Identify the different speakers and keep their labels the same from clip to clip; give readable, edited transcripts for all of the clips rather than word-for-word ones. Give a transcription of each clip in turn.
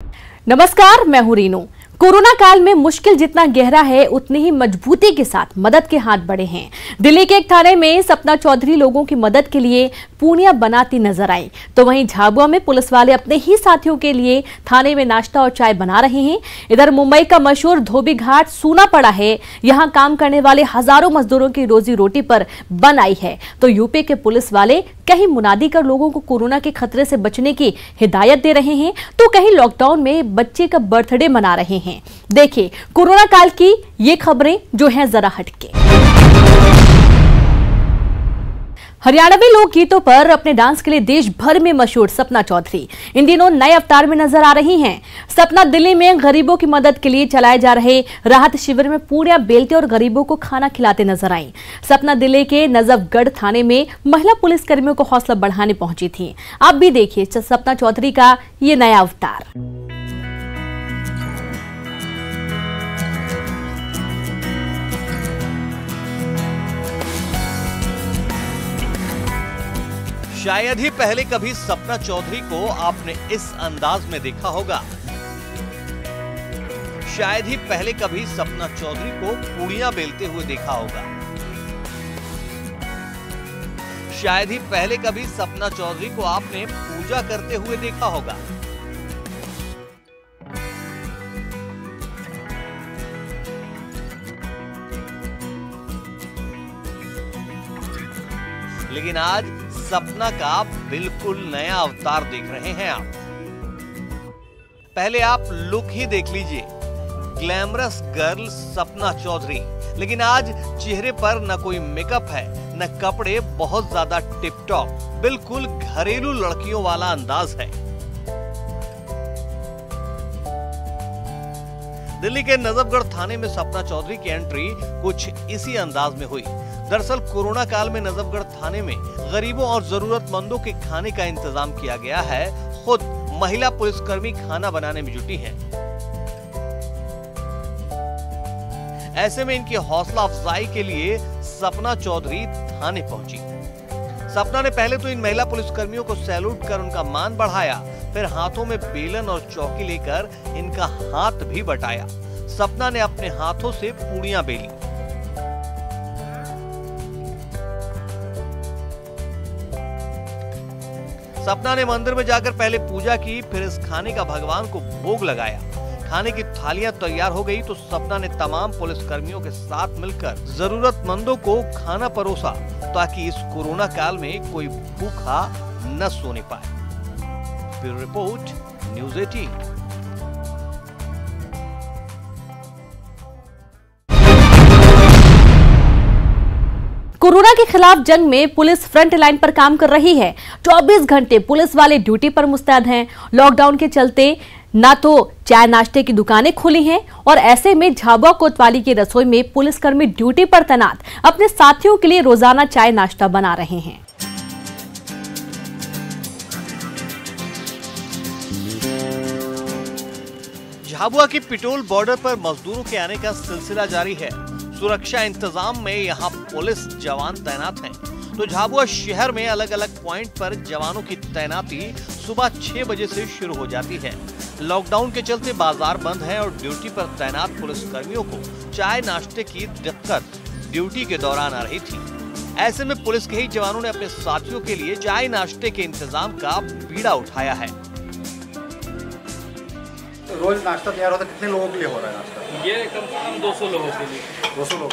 Speaker 1: नमस्कार, मैं हूं रीनू। कोरोना काल में मुश्किल जितना गहरा है उतनी ही मजबूती के साथ मदद के हाथ बढ़े हैं। दिल्ली के एक थाने में सपना चौधरी लोगों की मदद के लिए पूनिया बनाती नजर आई, तो वहीं झाबुआ में पुलिस वाले अपने ही साथियों के लिए थाने में नाश्ता और चाय बना रहे हैं। इधर मुंबई का मशहूर धोबी घाट सूना पड़ा है। यहाँ काम करने वाले हजारों मजदूरों की रोजी रोटी पर बन आई है, तो यूपी के पुलिस वाले कहीं मुनादी कर लोगों को कोरोना के खतरे से बचने की हिदायत दे रहे हैं, तो कहीं लॉकडाउन में बच्चे का बर्थडे मना रहे हैं। देखिए कोरोना काल की ये खबरें जो हैं जरा हटके। हरियाणवी लोक गीतों पर अपने डांस के लिए देश भर में मशहूर सपना चौधरी इन दिनों नए अवतार में नजर आ रही हैं। सपना दिल्ली में गरीबों की मदद के लिए चलाए जा रहे राहत शिविर में पूरियां बेलते और गरीबों को खाना खिलाते नजर आई। सपना दिल्ली के नजफगढ़ थाने में महिला पुलिस कर्मियों को हौसला बढ़ाने पहुंची थी। आप भी देखिए सपना चौधरी का ये नया अवतार।
Speaker 2: शायद ही पहले कभी सपना चौधरी को आपने इस अंदाज में देखा होगा। शायद ही पहले कभी सपना चौधरी को पूड़ियां बेलते हुए देखा होगा। शायद ही पहले कभी सपना चौधरी को आपने पूजा करते हुए देखा होगा। लेकिन आज सपना का बिल्कुल नया अवतार देख रहे हैं आप। पहले आप लुक ही देख लीजिए, ग्लैमरस गर्ल सपना चौधरी। लेकिन आज चेहरे पर न कोई मेकअप है, न कपड़े बहुत ज्यादा टिप टॉप, बिल्कुल घरेलू लड़कियों वाला अंदाज है। दिल्ली के नजफगढ़ थाने में सपना चौधरी की एंट्री कुछ इसी अंदाज में हुई। दरअसल कोरोना काल में नजफगढ़ थाने में गरीबों और जरूरतमंदों के खाने का इंतजाम किया गया है। खुद महिला पुलिसकर्मी खाना बनाने में जुटी हैं। ऐसे में इनकी हौसला अफजाई के लिए सपना चौधरी थाने पहुंची। सपना ने पहले तो इन महिला पुलिसकर्मियों को सैल्यूट कर उनका मान बढ़ाया, फिर हाथों में बेलन और चौकी लेकर इनका हाथ भी बटाया। सपना ने अपने हाथों से पूड़ियां बेली। सपना ने मंदिर में जाकर पहले पूजा की, फिर इस खाने का भगवान को भोग लगाया। खाने की थालियां तैयार हो गई तो सपना ने तमाम पुलिसकर्मियों के साथ मिलकर जरूरतमंदों को खाना परोसा, ताकि इस कोरोना काल में कोई भूखा न सोने पाए। Bureau report, news 18।
Speaker 1: कोरोना के खिलाफ जंग में पुलिस फ्रंट लाइन पर काम कर रही है। 24 घंटे पुलिस वाले ड्यूटी पर मुस्तैद हैं। लॉकडाउन के चलते ना तो चाय नाश्ते की दुकानें खुली हैं और ऐसे में झाबुआ कोतवाली की रसोई में पुलिसकर्मी ड्यूटी पर तैनात अपने साथियों के लिए रोजाना चाय नाश्ता बना रहे हैं।
Speaker 2: झाबुआ की पिटोल बॉर्डर पर मजदूरों के आने का सिलसिला जारी है। सुरक्षा इंतजाम में यहाँ पुलिस जवान तैनात हैं। तो झाबुआ शहर में अलग अलग पॉइंट पर जवानों की तैनाती सुबह 6 बजे से शुरू हो जाती है। लॉकडाउन के चलते बाजार बंद है और ड्यूटी पर तैनात पुलिसकर्मियों को चाय नाश्ते की दिक्कत ड्यूटी के दौरान आ रही थी। ऐसे में पुलिस के ही जवानों ने अपने साथियों के लिए चाय नाश्ते के इंतजाम का बीड़ा उठाया है।
Speaker 3: रोज नाश्ता तैयार होता है, कितने लोगों के लिए हो रहा है नाश्ता?
Speaker 4: ये कम से कम 200 लोगों के लिए।
Speaker 3: 200 लोग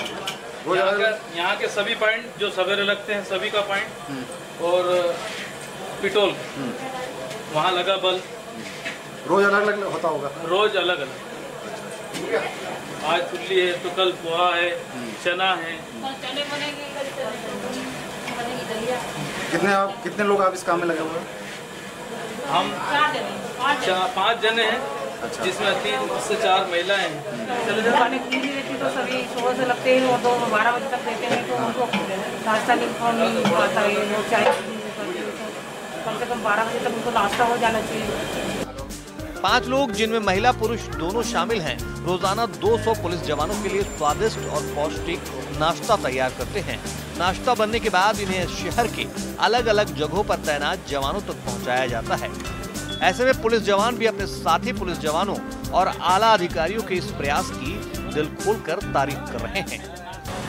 Speaker 3: रोज?
Speaker 4: यहाँ के सभी पॉइंट जो सवेरे लगते हैं सभी का पॉइंट, और पिटोल वहाँ लगा बल।
Speaker 3: रोज अलग अलग होता होगा? रोज
Speaker 4: अलग अलग। आज फुल्ली है तो कल पोहा है, चना है।
Speaker 3: कितने लोग आप इस काम में लगे हुए हैं?
Speaker 4: हम 5 जने हैं। अच्छा। जिसमें 3 से 4 महिलाएं हैं।
Speaker 5: दुकानें खुली रहती तो सभी सुबह से लगते हैं और 12 बजे तक देते हैं, तो उनको नाश्ता नहीं आता है, चाय कम से कम 12 बजे तक उनको नाश्ता हो जाना चाहिए।
Speaker 2: 5 लोग जिनमें महिला पुरुष दोनों शामिल हैं, रोजाना 200 पुलिस जवानों के लिए स्वादिष्ट और पौष्टिक नाश्ता तैयार करते हैं। नाश्ता बनने के बाद इन्हें शहर के अलग अलग जगहों पर तैनात जवानों तक पहुंचाया जाता है। ऐसे में पुलिस जवान भी अपने साथी पुलिस जवानों और आला अधिकारियों के इस प्रयास की दिल खोलकर तारीफ कर रहे हैं।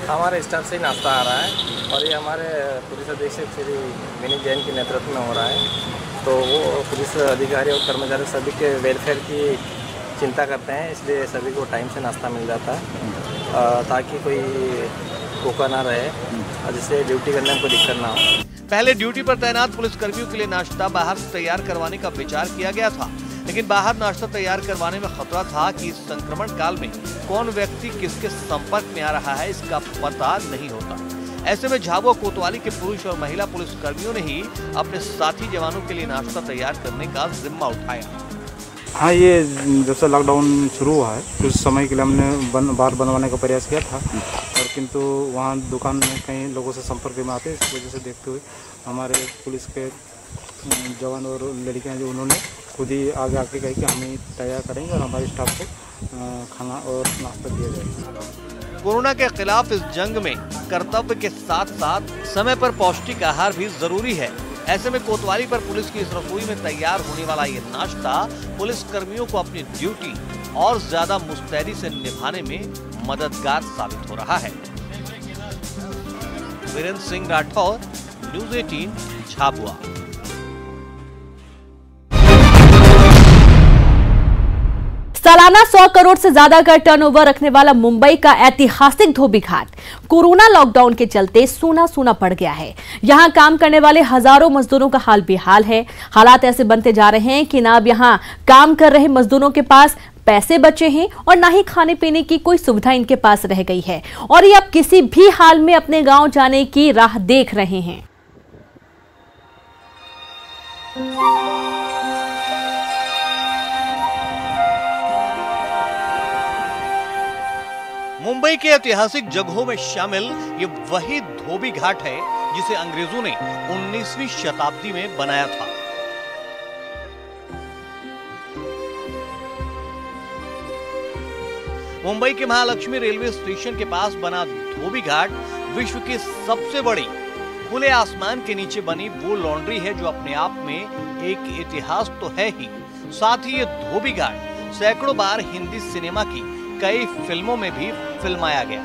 Speaker 6: हमारे स्टाफ से नाश्ता आ रहा है और ये हमारे पुलिस अधीक्षक श्री विनीत जैन के नेतृत्व में हो रहा है। तो वो पुलिस अधिकारी और कर्मचारी सभी के वेलफेयर की चिंता करते हैं, इसलिए सभी को टाइम से नाश्ता मिल जाता है ताकि कोई भूखा ना रहे और जिससे ड्यूटी करने में कोई दिक्कत ना हो।
Speaker 2: पहले ड्यूटी पर तैनात पुलिस कर्मियों के लिए नाश्ता बाहर से तैयार करवाने का विचार किया गया था, लेकिन बाहर नाश्ता तैयार करवाने में खतरा था कि इस संक्रमण काल में कौन व्यक्ति किसके संपर्क में आ रहा है इसका पता नहीं होता। ऐसे में झाबुआ कोतवाली के पुरुष और महिला पुलिस कर्मियों ने ही अपने साथी जवानों के लिए नाश्ता तैयार करने का जिम्मा उठाया।
Speaker 7: हाँ, ये जब से लॉकडाउन शुरू हुआ है कुछ समय के लिए हमने बार बनवाने का प्रयास किया था, और किंतु वहाँ दुकान में कई लोगों से संपर्क में आते, इस वजह से देखते हुए हमारे पुलिस के जवान और लड़कियाँ जो उन्होंने खुद ही आगे आके कही कि हम ही तैयार करेंगे और हमारे स्टाफ को खाना और नाश्ता दिया जाएगा।
Speaker 2: कोरोना के खिलाफ इस जंग में कर्तव्य के साथ साथ समय पर पौष्टिक आहार भी जरूरी है। ऐसे में कोतवाली पर पुलिस की इस रसोई में तैयार होने वाला ये नाश्ता पुलिस कर्मियों को अपनी ड्यूटी और ज्यादा मुस्तैदी से निभाने में मददगार साबित हो रहा है। वीरेंद्र सिंह राठौर, न्यूज़ 18 झाबुआ।
Speaker 1: सालाना 100 करोड़ से ज्यादा का टर्नओवर रखने वाला मुंबई का ऐतिहासिक धोबी घाट कोरोना लॉकडाउन के चलते सूना सूना पड़ गया है। यहां काम करने वाले हजारों मजदूरों का हाल बेहाल है। हालात ऐसे बनते जा रहे हैं कि ना अब यहां काम कर रहे मजदूरों के पास पैसे बचे हैं और ना ही खाने पीने की कोई सुविधा इनके पास रह गई है, और ये अब किसी भी हाल में अपने गांव जाने की राह देख रहे हैं।
Speaker 2: मुंबई के ऐतिहासिक जगहों में शामिल ये वही धोबी घाट है जिसे अंग्रेजों ने 19वीं शताब्दी में बनाया था। मुंबई के महालक्ष्मी रेलवे स्टेशन के पास बना धोबी घाट विश्व की सबसे बड़ी खुले आसमान के नीचे बनी वो लॉन्ड्री है जो अपने आप में एक इतिहास तो है ही, साथ ही ये धोबी घाट सैकड़ों बार हिंदी सिनेमा की कई फिल्मों में भी फिल्माया गया।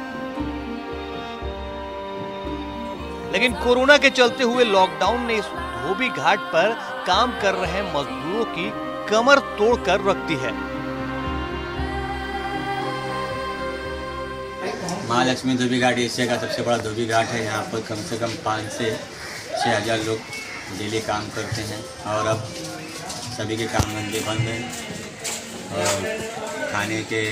Speaker 2: लेकिन कोरोना के चलते हुए लॉकडाउन ने इस धोबी घाट पर काम कर रहे मजदूरों की कमर तोड़कर रख दी है।
Speaker 8: महालक्ष्मी धोबी घाट एशिया का सबसे बड़ा धोबी घाट है। यहाँ पर कम से कम 5 से 6 हज़ार लोग डेली काम करते हैं और अब सभी के काम धंधे बंद हैं और खाने के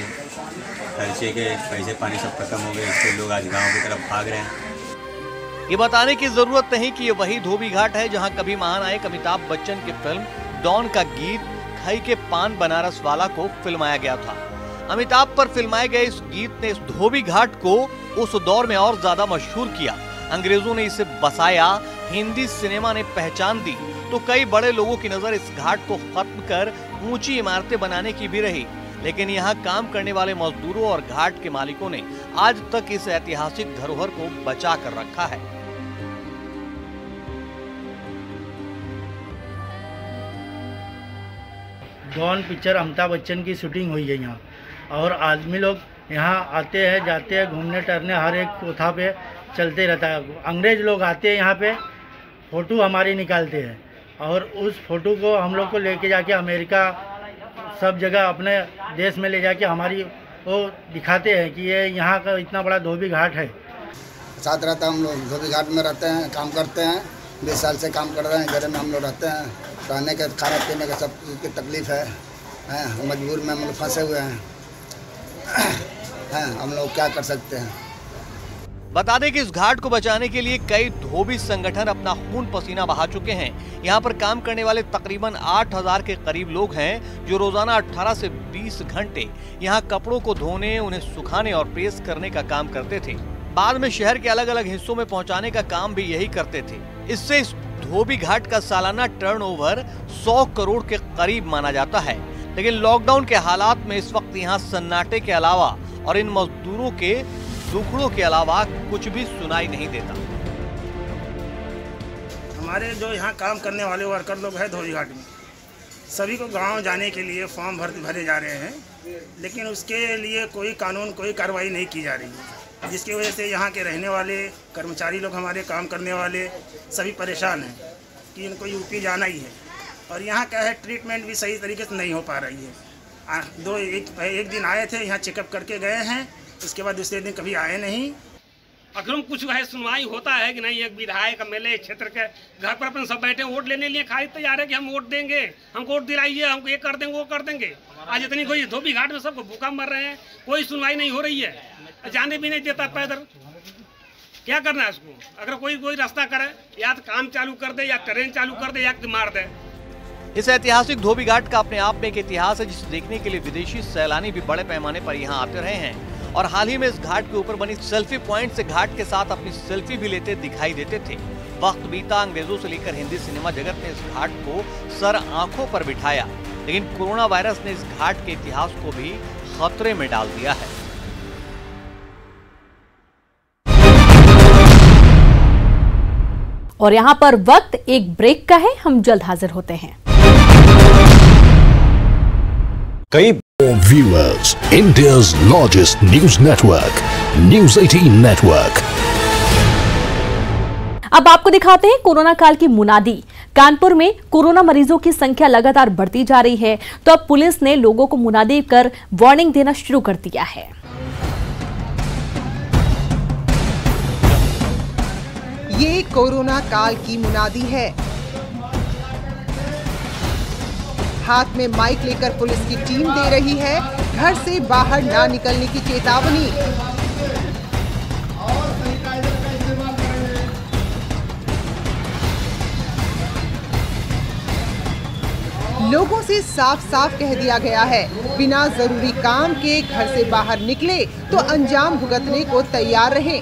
Speaker 8: खर्चे के पैसे पानी सब खत्म हो गए, इससे लोग आज गांव की तरफ भाग रहे हैं।
Speaker 2: ये बताने की जरूरत नहीं कि ये वही धोबी घाट है जहां कभी महानायक अमिताभ बच्चन की फिल्म डॉन का गीत खई के पान बनारस वाला को फिल्माया गया था। अमिताभ पर फिल्माए गए इस गीत ने इस धोबी घाट को उस दौर में और ज्यादा मशहूर किया। अंग्रेजों ने इसे बसाया, हिंदी सिनेमा ने पहचान दी, तो कई बड़े लोगों की नजर इस घाट को खत्म कर ऊंची इमारतें बनाने की भी रही। लेकिन यहाँ काम करने वाले मजदूरों और घाट के मालिकों ने आज तक इस ऐतिहासिक धरोहर को बचा कर रखा है।
Speaker 9: डॉन पिक्चर अमिताभ बच्चन की शूटिंग हुई है यहाँ, और आदमी लोग यहाँ आते हैं जाते हैं घूमने टहलने, हर एक कोठा पे चलते रहता है। अंग्रेज लोग आते हैं यहाँ पे फ़ोटो हमारी निकालते हैं और उस फ़ोटो को हम लोग को लेके जाके अमेरिका सब जगह अपने देश में ले जाके हमारी वो दिखाते हैं कि ये यहाँ का इतना बड़ा धोबी घाट है।
Speaker 10: साथ रहता है, हम लोग धोबी घाट में रहते हैं, काम करते हैं, 20 साल से काम कर रहे हैं। घर में हम लोग रहते हैं, रहने का खाना पीने का सब चीज़ की तकलीफ है, मजबूर में हम लोग फंसे हुए हैं, हम लोग क्या कर सकते हैं।
Speaker 2: बता दें कि इस घाट को बचाने के लिए कई धोबी संगठन अपना खून पसीना बहा चुके हैं। यहाँ पर काम करने वाले तकरीबन 8000 के करीब लोग हैं जो रोजाना 18 से 20 घंटे यहाँ कपड़ों को धोने, उन्हें सुखाने और प्रेस करने का काम करते थे। बाद में शहर के अलग अलग हिस्सों में पहुँचाने का काम भी यही करते थे। इससे इस धोबी घाट का सालाना टर्नओवर 100 करोड़ के करीब माना जाता है। लेकिन लॉकडाउन के हालात में इस वक्त यहाँ सन्नाटे के अलावा और इन मजदूरों के दुखड़ों के अलावा कुछ भी सुनाई नहीं देता।
Speaker 11: हमारे जो यहाँ काम करने वाले वर्कर लोग हैं धोबी घाट में, सभी को गांव जाने के लिए फॉर्म भरे जा रहे हैं, लेकिन उसके लिए कोई कार्रवाई नहीं की जा रही है, जिसकी वजह से यहाँ के रहने वाले कर्मचारी लोग, हमारे काम करने वाले सभी परेशान हैं कि इनको यूपी जाना ही है। और यहाँ क्या है, ट्रीटमेंट भी सही तरीके से नहीं हो पा रही है। एक दिन आए थे, यहाँ चेकअप करके गए हैं, उसके बाद दूसरे दिन कभी आए नहीं।
Speaker 12: अगर हम कुछ है सुनवाई होता है कि नहीं, एक विधायक एमएलए क्षेत्र के घर पर अपन सब बैठे वोट लेने लिए खाई तैयार है कि हम वोट देंगे, हमको वोट दिलाइए, हमको ये कर देंगे वो कर देंगे। आज इतनी कोई धोबी घाट में सबको भूखा मर रहे हैं, कोई सुनवाई नहीं हो रही है, जाने भी नहीं देता पैदल। क्या करना है उसको? अगर कोई रास्ता करे, या तो काम चालू कर दे, या ट्रेन चालू कर दे, या मार दे।
Speaker 2: इस ऐतिहासिक धोबी घाट का अपने आप में एक इतिहास है, जिसे देखने के लिए विदेशी सैलानी भी बड़े पैमाने पर यहाँ आते रहे हैं। और हाल ही में इस घाट के ऊपर बनी सेल्फी पॉइंट से घाट के साथ अपनी सेल्फी भी लेते दिखाई देते थे। वक्त बीता, अंग्रेजों से लेकर हिंदी सिनेमा जगत ने इस घाट को सर आंखों पर बिठाया, लेकिन कोरोना वायरस ने इस घाट के इतिहास को भी खतरे में डाल दिया है।
Speaker 1: और यहाँ पर वक्त एक ब्रेक का है, हम जल्द हाजिर होते हैं।
Speaker 13: कई viewers, India's largest news network, News 18 Network।
Speaker 1: अब आपको दिखाते हैं कोरोना काल की मुनादी। कानपुर में कोरोना मरीजों की संख्या लगातार बढ़ती जा रही है, तो अब पुलिस ने लोगों को मुनादी कर वार्निंग देना शुरू कर दिया है।
Speaker 14: ये कोरोना काल की मुनादी है। हाथ में माइक लेकर पुलिस की टीम दे रही है घर से बाहर ना निकलने की चेतावनी। लोगों से साफ साफ कह दिया गया है, बिना जरूरी काम के घर से बाहर निकले तो अंजाम भुगतने को तैयार रहें।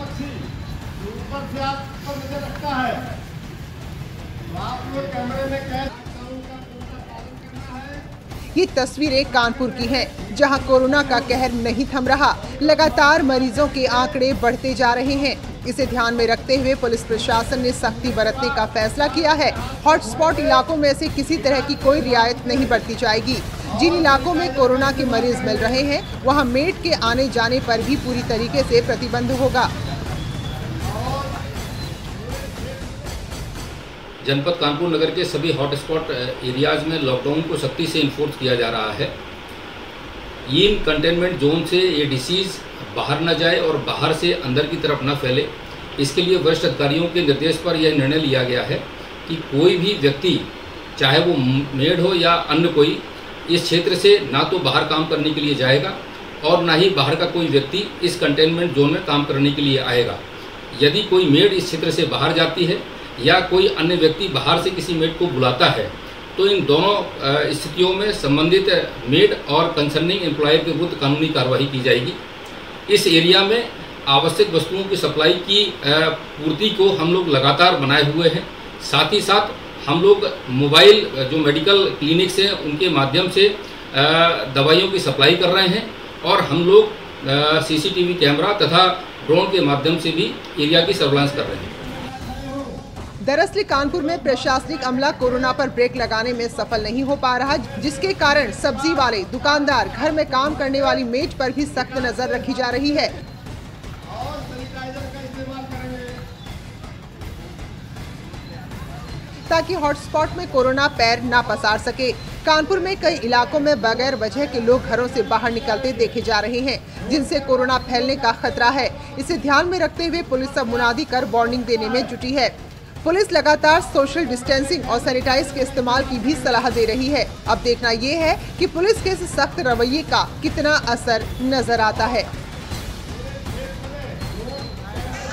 Speaker 14: ये तस्वीरें कानपुर की हैं, जहां कोरोना का कहर नहीं थम रहा। लगातार मरीजों के आंकड़े बढ़ते जा रहे हैं। इसे ध्यान में रखते हुए पुलिस प्रशासन ने सख्ती बरतने का फैसला किया है। हॉटस्पॉट इलाकों में से किसी तरह की कोई रियायत नहीं बरती जाएगी। जिन इलाकों में कोरोना के मरीज मिल रहे हैं, वहां मेड के आने जाने पर भी पूरी तरीके से प्रतिबंध होगा।
Speaker 15: जनपद कानपुर नगर के सभी हॉटस्पॉट एरियाज में लॉकडाउन को सख्ती से इन्फोर्स किया जा रहा है। इन कंटेनमेंट जोन से ये डिसीज़ बाहर न जाए और बाहर से अंदर की तरफ न फैले, इसके लिए वरिष्ठ अधिकारियों के निर्देश पर यह निर्णय लिया गया है कि कोई भी व्यक्ति, चाहे वो मेड हो या अन्य कोई, इस क्षेत्र से ना तो बाहर काम करने के लिए जाएगा और ना ही बाहर का कोई व्यक्ति इस कंटेनमेंट जोन में काम करने के लिए आएगा। यदि कोई मेड इस क्षेत्र से बाहर जाती है या कोई अन्य व्यक्ति बाहर से किसी मेड को बुलाता है, तो इन दोनों स्थितियों में संबंधित मेड और कंसर्निंग एम्प्लॉयर के विरुद्ध कानूनी कार्रवाई की जाएगी। इस एरिया में आवश्यक वस्तुओं की सप्लाई की पूर्ति को हम लोग लगातार बनाए हुए हैं। साथ ही साथ हम लोग मोबाइल जो मेडिकल क्लिनिक्स हैं उनके माध्यम से दवाइयों की सप्लाई कर रहे हैं और हम लोग सीसीटीवी कैमरा तथा ड्रोन के माध्यम से भी एरिया की सर्विलांस कर रहे हैं।
Speaker 14: दरअसल कानपुर में प्रशासनिक अमला कोरोना पर ब्रेक लगाने में सफल नहीं हो पा रहा, जिसके कारण सब्जी वाले, दुकानदार, घर में काम करने वाली मेड पर भी सख्त नजर रखी जा रही है। ताकि हॉटस्पॉट में कोरोना पैर ना पसार सके। कानपुर में कई इलाकों में बगैर वजह के लोग घरों से बाहर निकलते देखे जा रहे हैं, जिनसे कोरोना फैलने का खतरा है। इसे ध्यान में रखते हुए पुलिस अब मुनादी कर वार्निंग देने में जुटी है। पुलिस लगातार सोशल डिस्टेंसिंग और सैनिटाइज के इस्तेमाल की भी सलाह दे रही है। अब देखना ये है कि पुलिस के इस सख्त रवैये का कितना असर नजर आता है।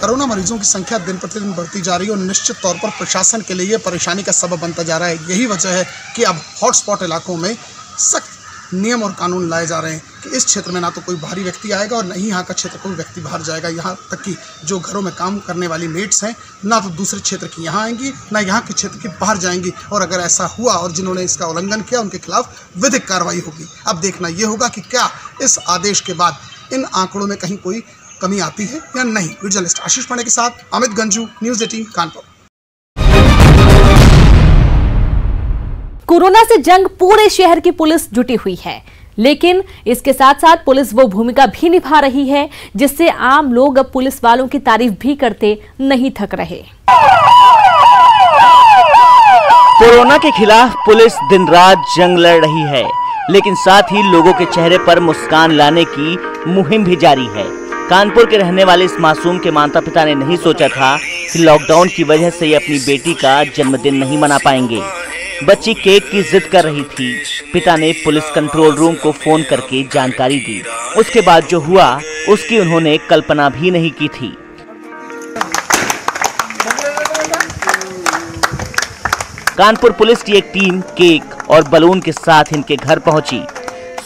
Speaker 16: कोरोना मरीजों की संख्या दिन प्रतिदिन बढ़ती जा रही है और निश्चित तौर पर प्रशासन के लिए परेशानी का सबब बनता जा रहा है। यही वजह है कि अब हॉटस्पॉट इलाकों में सख्त नियम और कानून लाए जा रहे हैं कि इस क्षेत्र में ना तो कोई बाहरी व्यक्ति आएगा और न ही यहाँ का क्षेत्र कोई व्यक्ति बाहर जाएगा। यहाँ तक कि जो घरों में काम करने वाली मेड्स हैं ना तो दूसरे क्षेत्र की यहाँ आएंगी ना यहाँ के क्षेत्र के बाहर जाएंगी, और अगर ऐसा हुआ और जिन्होंने इसका उल्लंघन किया उनके खिलाफ विधिक कार्रवाई होगी। अब देखना ये होगा कि क्या इस आदेश के बाद इन आंकड़ों में कहीं कोई कमी आती है या नहीं। वीडियो जर्नलिस्ट आशीष पांडे के साथ अमित गंजू, न्यूज़ 18 कानपुर।
Speaker 1: कोरोना से जंग पूरे शहर की पुलिस जुटी हुई है, लेकिन इसके साथ साथ पुलिस वो भूमिका भी निभा रही है जिससे आम लोग अब पुलिस वालों की तारीफ भी करते नहीं थक रहे।
Speaker 17: कोरोना के खिलाफ पुलिस दिन रात जंग लड़ रही है, लेकिन साथ ही लोगों के चेहरे पर मुस्कान लाने की मुहिम भी जारी है। कानपुर के रहने वाले इस मासूम के माता पिता ने नहीं सोचा था कि लॉकडाउन की वजह से ये अपनी बेटी का जन्मदिन नहीं मना पाएंगे। बच्ची केक की जिद कर रही थी। पिता ने पुलिस कंट्रोल रूम को फोन करके जानकारी दी। उसके बाद जो हुआ उसकी उन्होंने कल्पना भी नहीं की थी। कानपुर पुलिस की एक टीम केक और बलून के साथ इनके घर पहुंची।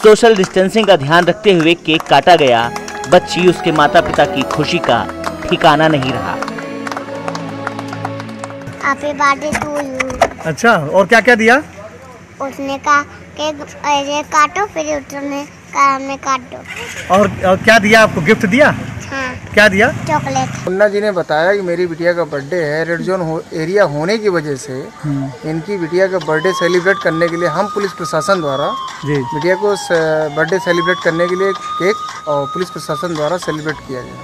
Speaker 17: सोशल डिस्टेंसिंग का ध्यान रखते हुए केक काटा गया। बच्ची उसके माता पिता की खुशी का ठिकाना नहीं रहा।
Speaker 18: Happy birthday to you.
Speaker 19: अच्छा, और क्या क्या दिया?
Speaker 18: उसने कहा केक काटो, फिर उसने कहा मैं काट दो।
Speaker 19: और क्या दिया आपको? गिफ्ट दिया?
Speaker 18: हाँ।
Speaker 19: क्या दिया?
Speaker 18: चॉकलेट।
Speaker 20: मुन्ना जी ने बताया कि मेरी बिटिया का बर्थडे है। रेड जोन एरिया होने की वजह से इनकी बिटिया का बर्थडे सेलिब्रेट करने के लिए हम पुलिस प्रशासन द्वारा बिटिया को बर्थडे सेलिब्रेट करने के लिए केक और पुलिस प्रशासन द्वारा सेलिब्रेट किया गया।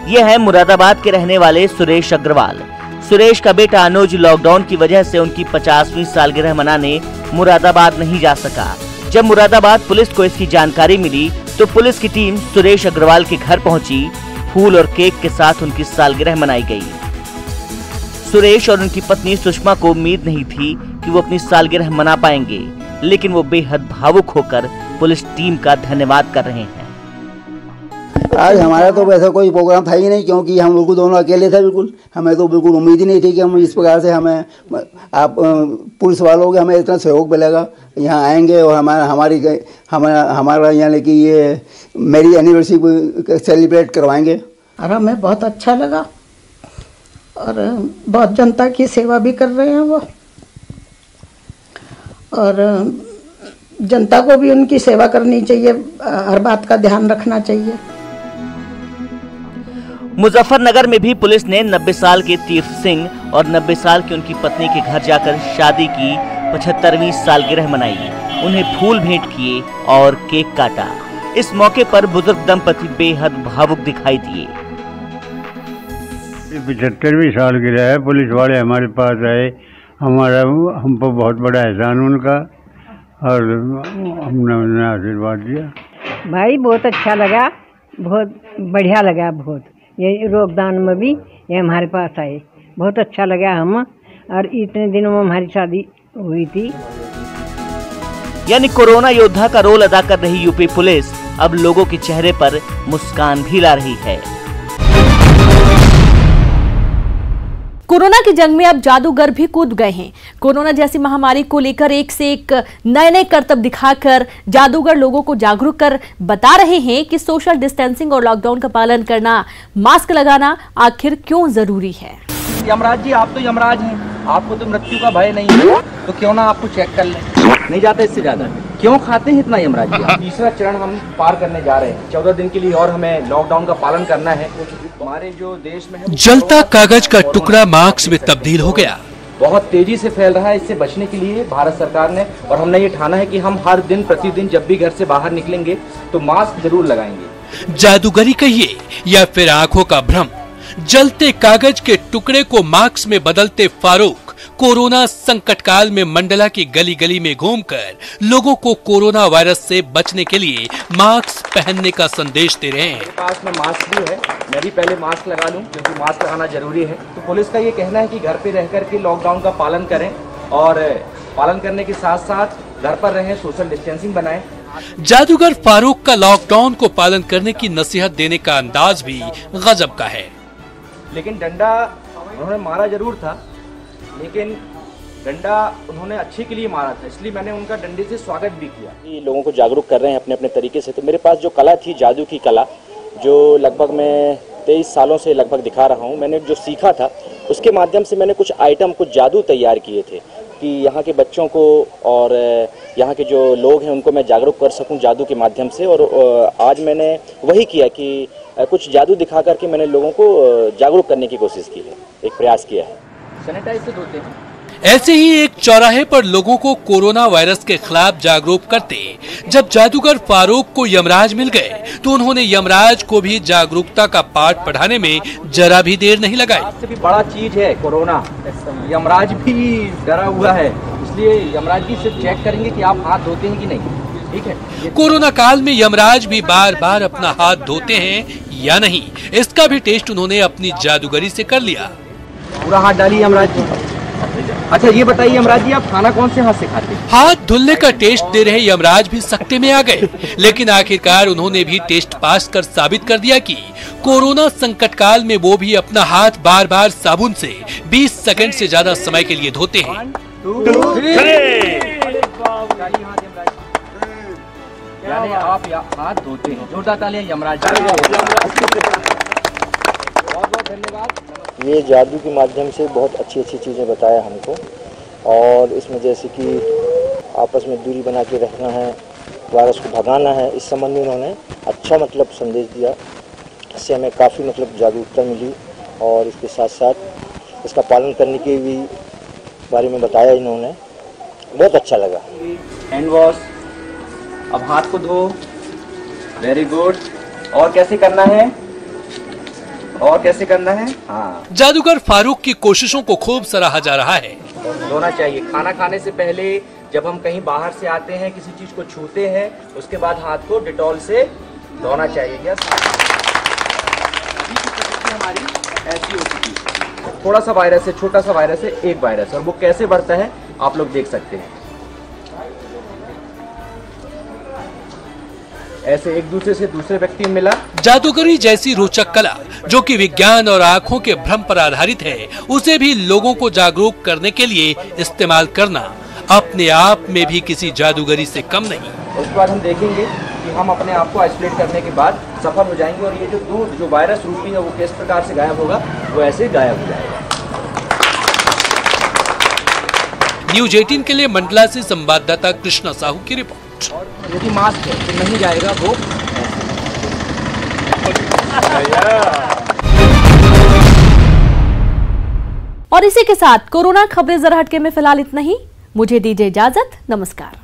Speaker 17: यह है मुरादाबाद के रहने वाले सुरेश अग्रवाल। सुरेश का बेटा अनुज लॉकडाउन की वजह से उनकी 50वीं सालगिरह मनाने मुरादाबाद नहीं जा सका। जब मुरादाबाद पुलिस को इसकी जानकारी मिली तो पुलिस की टीम सुरेश अग्रवाल के घर पहुंची। फूल और केक के साथ उनकी सालगिरह मनाई गई। सुरेश और उनकी पत्नी सुषमा को उम्मीद नहीं थी कि वो अपनी सालगिरह मना पाएंगे, लेकिन वो बेहद भावुक होकर पुलिस टीम का धन्यवाद कर रहे हैं।
Speaker 21: आज हमारा तो वैसा कोई प्रोग्राम था ही नहीं, क्योंकि हम लोग दोनों अकेले थे। बिल्कुल हमें तो बिल्कुल उम्मीद ही नहीं थी कि हम इस प्रकार से हमें आप पुलिस वालों के हमें इतना सहयोग मिलेगा। यहाँ आएंगे और हमारा यानी कि ये मेरी एनिवर्सरी सेलिब्रेट करवाएंगे।
Speaker 22: और हमें बहुत अच्छा लगा और बहुत जनता की सेवा भी कर रहे हैं वो, और जनता को भी उनकी सेवा करनी चाहिए, हर बात का ध्यान रखना चाहिए।
Speaker 17: मुजफ्फरनगर में भी पुलिस ने 90 साल के तीर्थ सिंह और 90 साल की उनकी पत्नी के घर जाकर शादी की 75वीं सालगिरह मनाई। उन्हें फूल भेंट किए और केक काटा। इस मौके पर बुजुर्ग दंपति बेहद भावुक दिखाई दिए।
Speaker 23: 75वीं सालगिरह है, पुलिस वाले हमारे पास आए, हम पर बहुत बड़ा एहसान उनका, और हमने आशीर्वाद दिया।
Speaker 24: भाई बहुत अच्छा लगा, बहुत बढ़िया लगा। बहुत ये रोगदान में भी ये हमारे पास आए, बहुत अच्छा लगा। हम और इतने दिनों में हमारी शादी हुई थी।
Speaker 17: यानी कोरोना योद्धा का रोल अदा कर रही यूपी पुलिस अब लोगों के चेहरे पर मुस्कान भी ला रही है।
Speaker 1: कोरोना की जंग में अब जादूगर भी कूद गए हैं। कोरोना जैसी महामारी को लेकर एक से एक नए करतब दिखाकर जादूगर लोगों को जागरूक कर बता रहे हैं कि सोशल डिस्टेंसिंग और लॉकडाउन का पालन करना, मास्क लगाना आखिर क्यों जरूरी है।
Speaker 25: यमराज जी, आप तो यमराज हैं, आपको तो मृत्यु का भय नहीं है, तो क्यों ना आपको चेक कर लें। नहीं जाता इससे ज्यादा क्यों खाते हैं इतना यमराज जी? तीसरा चरण हम पार करने जा रहे हैं। 14 दिन के लिए और हमें लॉकडाउन का पालन करना है। हमारे जो देश में है
Speaker 26: जलता कागज का टुकड़ा मास्क में तब्दील हो गया।
Speaker 25: बहुत तेजी से फैल रहा है। इससे बचने के लिए भारत सरकार ने और हमने ये ठाना है कि हम हर दिन प्रतिदिन जब भी घर से बाहर निकलेंगे तो मास्क जरूर लगाएंगे।
Speaker 26: जादूगरी कहिए या फिर आंखों का भ्रम, जलते कागज के टुकड़े को मास्क में बदलते फारूक कोरोना संकट काल में मंडला की गली गली में घूमकर लोगों को कोरोना वायरस से बचने के लिए मास्क पहनने का संदेश दे रहे हैं।
Speaker 25: मेरे पास में मास्क भी है, मैं भी पहले मास्क लगा लूं क्योंकि मास्क लगाना जरूरी है। तो पुलिस का ये कहना है कि घर पे रहकर के लॉकडाउन का पालन करें और पालन करने के साथ साथ घर पर रहें, सोशल डिस्टेंसिंग बनाएं।
Speaker 26: जादूगर फारूक का लॉकडाउन को पालन करने की नसीहत देने का अंदाज भी गजब का है।
Speaker 25: लेकिन डंडा उन्होंने मारा जरूर था, लेकिन डंडा उन्होंने अच्छे के लिए मारा था, इसलिए मैंने उनका डंडे से स्वागत भी किया।
Speaker 27: ये लोगों को जागरूक कर रहे हैं अपने अपने तरीके से। तो मेरे पास जो कला थी, जादू की कला, जो लगभग मैं 23 सालों से लगभग दिखा रहा हूँ, मैंने जो सीखा था उसके माध्यम से मैंने कुछ आइटम, कुछ जादू तैयार किए थे कि यहाँ के बच्चों को और यहाँ के जो लोग हैं उनको मैं जागरूक कर सकूँ जादू के माध्यम से। और आज मैंने वही किया कि कुछ जादू दिखा करके मैंने लोगों को जागरूक करने की कोशिश की है, एक प्रयास किया है।
Speaker 25: सैनिटाइज से धोते हैं।
Speaker 26: ऐसे ही एक चौराहे पर लोगों को कोरोना वायरस के खिलाफ जागरूक करते जब जादूगर फारूक को यमराज मिल गए तो उन्होंने यमराज को भी जागरूकता का पाठ पढ़ाने में जरा भी देर नहीं लगाई।
Speaker 25: सबसे भी बड़ा चीज है कोरोना, यमराज भी डरा हुआ है, इसलिए यमराज भी सिर्फ चेक करेंगे कि आप हाथ धोते हैं कि नहीं। ठीक है,
Speaker 26: कोरोना काल में यमराज भी बार बार अपना हाथ धोते हैं या नहीं, इसका भी टेस्ट उन्होंने अपनी जादूगरी से कर लिया।
Speaker 25: पूरा हाथ डालिए यमराज जी। अच्छा ये बताइए यमराज जी, आप खाना कौन से हाथ से खाते हैं?
Speaker 26: हाथ धुलने का टेस्ट दे रहे यमराज भी सकते में आ गए, लेकिन आखिरकार उन्होंने भी टेस्ट पास कर साबित कर दिया कि कोरोना संकट काल में वो भी अपना हाथ बार बार साबुन से 20 सेकंड से ज्यादा समय के लिए धोते हैं।
Speaker 25: यानी आप हाथ धोते हैं। जोरदार तालियां यमराज जी। बहुत बहुत धन्यवाद।
Speaker 27: ये जादू के माध्यम से बहुत अच्छी अच्छी चीज़ें बताया हमको, और इसमें जैसे कि आपस में दूरी बना के रखना है, वायरस को भगाना है, इस संबंध में उन्होंने अच्छा संदेश दिया। इससे हमें काफ़ी जागरूकता मिली, और इसके साथ साथ इसका पालन करने के भी बारे में बताया इन्होंने, बहुत अच्छा लगा।
Speaker 25: हैंड वॉश, अब हाथ को धो, वेरी गुड। और कैसे करना है, और कैसे करना है? हाँ,
Speaker 26: जादूगर फारूक की कोशिशों को खूब सराहा जा रहा है।
Speaker 25: धोना चाहिए खाना खाने से पहले, जब हम कहीं बाहर से आते हैं, किसी चीज को छूते हैं, उसके बाद हाथ को डिटॉल से धोना चाहिए। यस, हमारी ऐसी होती है। थोड़ा सा वायरस है, छोटा सा वायरस है, एक वायरस, और वो कैसे बढ़ता है आप लोग देख सकते हैं। ऐसे एक दूसरे से दूसरे व्यक्ति मिला।
Speaker 26: जादूगरी जैसी रोचक कला जो कि विज्ञान और आँखों के भ्रम पर आधारित है, उसे भी लोगों को जागरूक करने के लिए इस्तेमाल करना अपने आप में भी किसी जादूगरी से कम नहीं।
Speaker 25: उसके बाद हम देखेंगे कि हम अपने आप को आइसोलेट करने के बाद सफल हो जाएंगे, और ये जो दूध जो वायरस रूपी है वो किस प्रकार से गायब होगा, वो ऐसे गायब हो जाएगा।
Speaker 26: न्यूज 18 के लिए मंडला से संवाददाता कृष्णा साहू की रिपोर्ट।
Speaker 25: यदि मास्क है तो नहीं जाएगा वो।
Speaker 1: और इसी के साथ कोरोना खबरें जरा हटके में फिलहाल इतना ही। मुझे दीजिए इजाजत, नमस्कार।